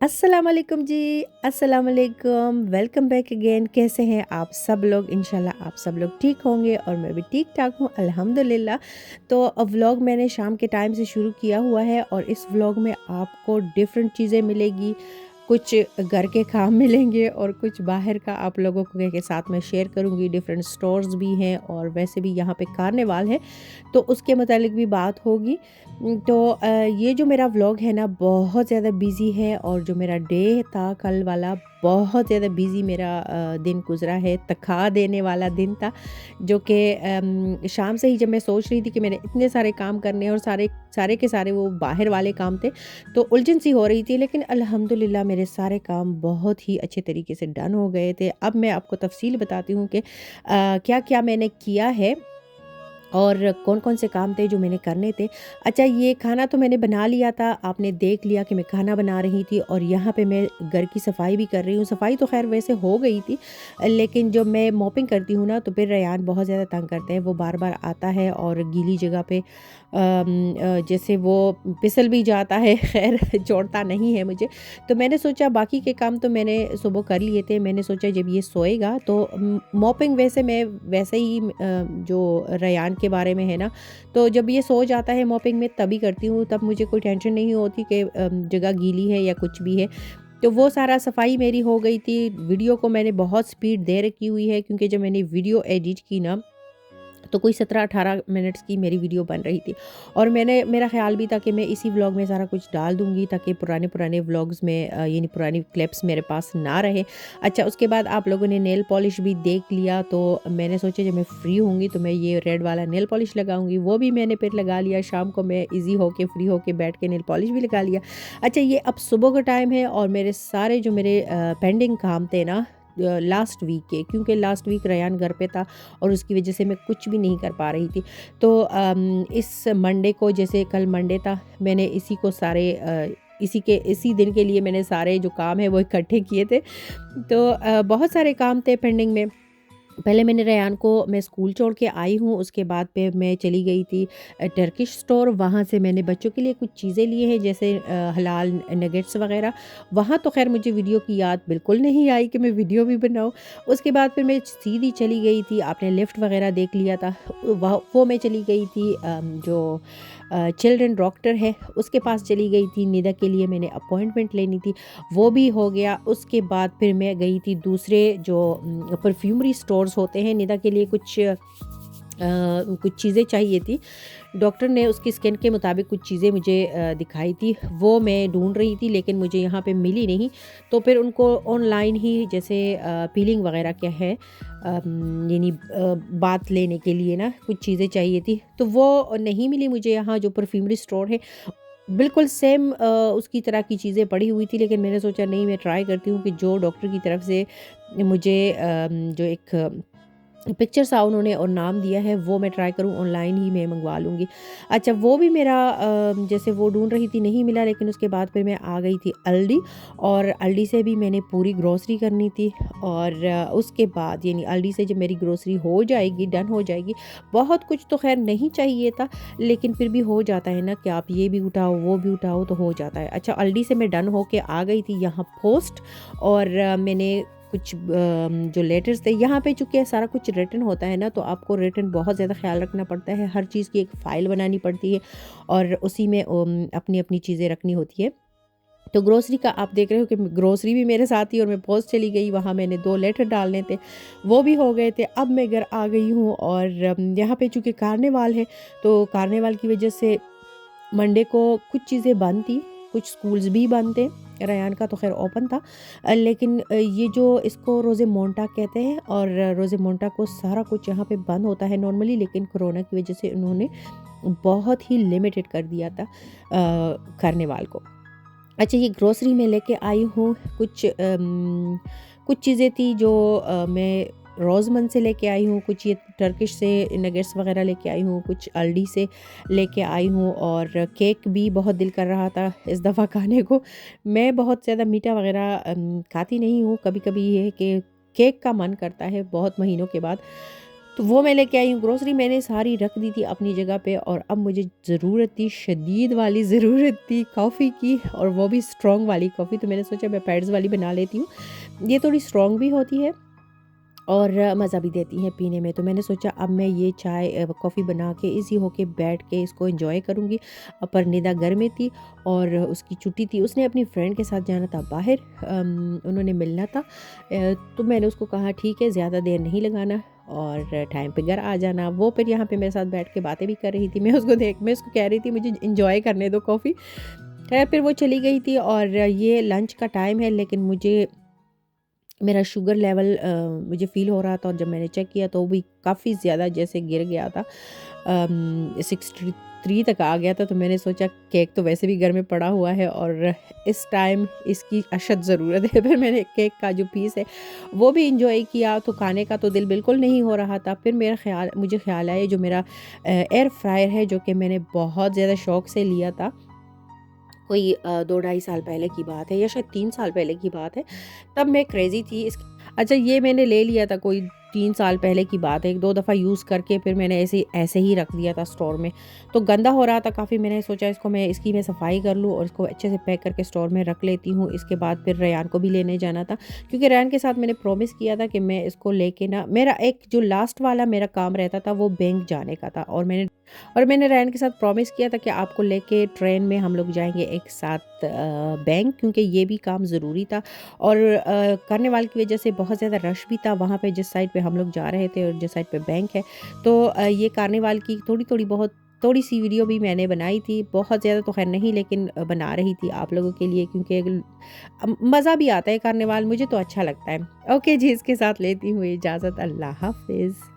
अस्सलाम वालेकुम जी। अस्सलाम वालेकुम, वेलकम बैक अगेन। कैसे हैं आप सब लोग? इंशाल्लाह आप सब लोग ठीक होंगे और मैं भी ठीक ठाक हूँ अल्हम्दुलिल्लाह। तो व्लॉग मैंने शाम के टाइम से शुरू किया हुआ है और इस व्लॉग में आपको डिफरेंट चीज़ें मिलेगी। कुछ घर के काम मिलेंगे और कुछ बाहर का आप लोगों के साथ मैं शेयर करूँगी। डिफरेंट स्टोर्स भी हैं और वैसे भी यहाँ पे कार्निवाल है तो उसके मुतालिक भी बात होगी। ये जो मेरा व्लॉग है ना बहुत ज़्यादा बिज़ी है और जो मेरा डे था कल वाला बहुत ज़्यादा बिज़ी मेरा दिन गुज़रा है, थका देने वाला दिन था। जो कि शाम से ही जब मैं सोच रही थी कि मैंने इतने सारे काम करने हैं और सारे सारे के सारे वो बाहर वाले काम थे, तो उलझन सी हो रही थी, लेकिन अल्हम्दुलिल्लाह मेरे सारे काम बहुत ही अच्छे तरीके से डन हो गए थे। अब मैं आपको तफ़सील बताती हूँ कि क्या-क्या मैंने किया है और कौन-कौन से काम थे जो मैंने करने थे। अच्छा, ये खाना तो मैंने बना लिया था, आपने देख लिया कि मैं खाना बना रही थी और यहाँ पे मैं घर की सफाई भी कर रही हूँ। सफाई तो ख़ैर वैसे हो गई थी, लेकिन जब मैं मॉपिंग करती हूँ ना तो फिर रेयान बहुत ज़्यादा तंग करते हैं। वो बार-बार आता है और गीली जगह पे जैसे वो फिसल भी जाता है, ख़ैर छोड़ता नहीं है मुझे। तो मैंने सोचा बाकी के काम तो मैंने सुबह कर लिए थे। मैंने सोचा जब ये सोएगा तो मॉपिंग वैसे मैं वैसे ही जो रेयान के बारे में है ना, तो जब ये सो जाता है मॉपिंग में तभी करती हूँ, तब मुझे कोई टेंशन नहीं होती कि जगह गीली है या कुछ भी है। तो वो सारा सफाई मेरी हो गई थी। वीडियो को मैंने बहुत स्पीड दे रखी हुई है क्योंकि जब मैंने वीडियो एडिट की ना तो कोई 17-18 मिनट्स की मेरी वीडियो बन रही थी और मेरा ख़्याल भी था कि मैं इसी व्लॉग में सारा कुछ डाल दूँगी ताकि पुराने-पुराने व्लॉग्स में यानी पुरानी क्लिप्स मेरे पास ना रहे। अच्छा, उसके बाद आप लोगों ने नेल पॉलिश भी देख लिया, तो मैंने सोचा जब मैं फ्री होंगी तो मैं ये रेड वाला नेल पॉलिश लगाऊँगी, वो भी मैंने फिर लगा लिया। शाम को मैं ईज़ी होके फ्री होके बैठ के नेल पॉलिश भी लगा लिया। अच्छा, ये अब सुबह का टाइम है और मेरे सारे जो मेरे पेंडिंग काम थे ना लास्ट वीक के, क्योंकि लास्ट वीक रेयान घर पे था और उसकी वजह से मैं कुछ भी नहीं कर पा रही थी। तो इस मंडे को, जैसे कल मंडे था, मैंने इसी दिन के लिए मैंने सारे जो काम है वो इकट्ठे किए थे। तो बहुत सारे काम थे पेंडिंग में। पहले मैंने रेयान को मैं स्कूल छोड़ के आई हूँ, उसके बाद पे मैं चली गई थी टर्किश स्टोर। वहाँ से मैंने बच्चों के लिए कुछ चीज़ें ली हैं, जैसे हलाल नगेट्स वग़ैरह। वहाँ तो ख़ैर मुझे वीडियो की याद बिल्कुल नहीं आई कि मैं वीडियो भी बनाऊँ। उसके बाद फिर मैं सीधी चली गई थी, आपने लिफ्ट वग़ैरह देख लिया था। वो मैं चली गई थी जो चिल्ड्रन डॉक्टर है उसके पास चली गई थी। निदा के लिए मैंने अपॉइंटमेंट लेनी थी, वो भी हो गया। उसके बाद फिर मैं गई थी दूसरे जो परफ्यूमरी स्टोर्स होते हैं। निदा के लिए कुछ चीज़ें चाहिए थी। डॉक्टर ने उसकी स्किन के मुताबिक कुछ चीज़ें मुझे दिखाई थी, वो मैं ढूँढ रही थी लेकिन मुझे यहाँ पे मिली नहीं। तो फिर उनको ऑनलाइन ही जैसे पीलिंग वग़ैरह क्या है यानी बाथ लेने के लिए ना कुछ चीज़ें चाहिए थी, तो वो नहीं मिली मुझे। यहाँ जो परफ्यूमरी स्टोर है बिल्कुल सेम उसकी तरह की चीज़ें पड़ी हुई थी, लेकिन मैंने सोचा नहीं, मैं ट्राई करती हूँ कि जो डॉक्टर की तरफ से मुझे जो एक पिक्चर सा उन्होंने और नाम दिया है वो मैं ट्राई करूँ, ऑनलाइन ही मैं मंगवा लूँगी। अच्छा, वो भी मेरा जैसे वो ढूँढ रही थी नहीं मिला, लेकिन उसके बाद फिर मैं आ गई थी अल्डी और अल्डी से भी मैंने पूरी ग्रोसरी करनी थी और उसके बाद यानी अल्डी से जब मेरी ग्रोसरी हो जाएगी, डन हो जाएगी, बहुत कुछ तो ख़ैर नहीं चाहिए था, लेकिन फिर भी हो जाता है ना कि आप ये भी उठाओ, वो भी उठाओ तो हो जाता है। अच्छा, अल्डी से मैं डन होके आ गई थी यहाँ पोस्ट और मैंने कुछ जो लेटर्स थे यहाँ पे, चूँकि सारा कुछ रिटन होता है ना, तो आपको रिटन बहुत ज़्यादा ख़्याल रखना पड़ता है। हर चीज़ की एक फ़ाइल बनानी पड़ती है और उसी में अपनी-अपनी चीज़ें रखनी होती है। तो ग्रोसरी का आप देख रहे हो कि ग्रोसरी भी मेरे साथ ही और मैं पोस्ट चली गई, वहाँ मैंने 2 लेटर डालने थे, वो भी हो गए थे। अब मैं घर आ गई हूँ और यहाँ पे चूँकि कार्निवाल है, तो कार्निवाल की वज़ह से मंडे को कुछ चीज़ें बंद थी, कुछ स्कूल्स भी बंद थे। रेयान का तो ख़ैर ओपन था, लेकिन ये जो इसको रोज़े मोंटा कहते हैं और रोज़े मोंटा को सारा कुछ यहाँ पे बंद होता है नॉर्मली, लेकिन कोरोना की वज़ह से उन्होंने बहुत ही लिमिटेड कर दिया था कार्निवाल को। अच्छा, ये ग्रोसरी मैं लेके आई हूँ, कुछ चीज़ें थी जो मैं रोज़मन से लेके आई हूँ, कुछ ये टर्किश से नगेट्स वग़ैरह लेके आई हूँ, कुछ अल्डी से लेके आई हूँ और केक भी बहुत दिल कर रहा था इस दफ़ा खाने को। मैं बहुत ज़्यादा मीठा वग़ैरह खाती नहीं हूँ, कभी-कभी ये है कि केक का मन करता है बहुत महीनों के बाद। तो वो मैं लेके आई हूँ। ग्रोसरी मैंने सारी रख दी थी अपनी जगह पे, और अब मुझे ज़रूरत थी, शदीद वाली ज़रूरत थी कॉफ़ी की, और वो भी स्ट्रॉन्ग वाली कॉफ़ी। तो मैंने सोचा मैं पैड्स वाली बना लेती हूँ। ये थोड़ी स्ट्रॉन्ग भी होती है और मज़ा भी देती हैं पीने में। तो मैंने सोचा अब मैं ये चाय कॉफ़ी बना के इज़ी होके बैठ के इसको एंजॉय करूँगी। परनिदा घर में थी और उसकी छुट्टी थी, उसने अपनी फ्रेंड के साथ जाना था बाहर, उन्होंने मिलना था। तो मैंने उसको कहा ठीक है, ज़्यादा देर नहीं लगाना और टाइम पे घर आ जाना। वो फिर यहाँ पे मेरे साथ बैठ के बातें भी कर रही थी। मैं उसको कह रही थी मुझे एंजॉय करने दो कॉफ़ी। खैर फिर वो चली गई थी और ये लंच का टाइम है, लेकिन मुझे मेरा शुगर लेवल मुझे फ़ील हो रहा था, और जब मैंने चेक किया तो वो भी काफ़ी ज़्यादा जैसे गिर गया था, 63 तक आ गया था। तो मैंने सोचा केक तो वैसे भी घर में पड़ा हुआ है और इस टाइम इसकी अशद ज़रूरत है। फिर मैंने केक का जो पीस है वो भी इंजॉय किया। तो खाने का तो दिल बिल्कुल नहीं हो रहा था। फिर मुझे ख्याल आया जो मेरा एयर फ्रायर है, जो कि मैंने बहुत ज़्यादा शौक से लिया था, कोई 2 ढाई साल पहले की बात है या शायद 3 साल पहले की बात है। तब मैं क्रेज़ी थी इस अच्छा, ये मैंने ले लिया था, कोई 3 साल पहले की बात है। 1-2 दफ़ा यूज़ करके फिर मैंने ऐसे ऐसे ही रख दिया था स्टोर में। तो गंदा हो रहा था काफ़ी, मैंने सोचा इसकी मैं सफ़ाई कर लूँ और इसको अच्छे से पैक करके स्टोर में रख लेती हूँ। इसके बाद फिर रेयान को भी लेने जाना था, क्योंकि रेयान के साथ मैंने प्रॉमिस किया था कि मैं इसको लेके ना, मेरा एक जो लास्ट वाला मेरा काम रहता था वो बैंक जाने का था, और मैंने रेयान के साथ प्रॉमिस किया था कि आपको लेके ट्रेन में हम लोग जाएँगे एक साथ बैंक, क्योंकि ये भी काम ज़रूरी था। और कार्निवाल की वजह से बहुत ज़्यादा रश भी था वहाँ पे, जिस साइड पे हम लोग जा रहे थे और जिस साइड पे बैंक है। तो ये कार्निवाल की थोड़ी-सी वीडियो भी मैंने बनाई थी। बहुत ज़्यादा तो ख़ैर नहीं, लेकिन बना रही थी आप लोगों के लिए, क्योंकि मज़ा भी आता है कार्निवाल, मुझे तो अच्छा लगता है। ओके जी, इसके साथ लेती हूँ इजाज़त। अल्लाह हाफ़िज़।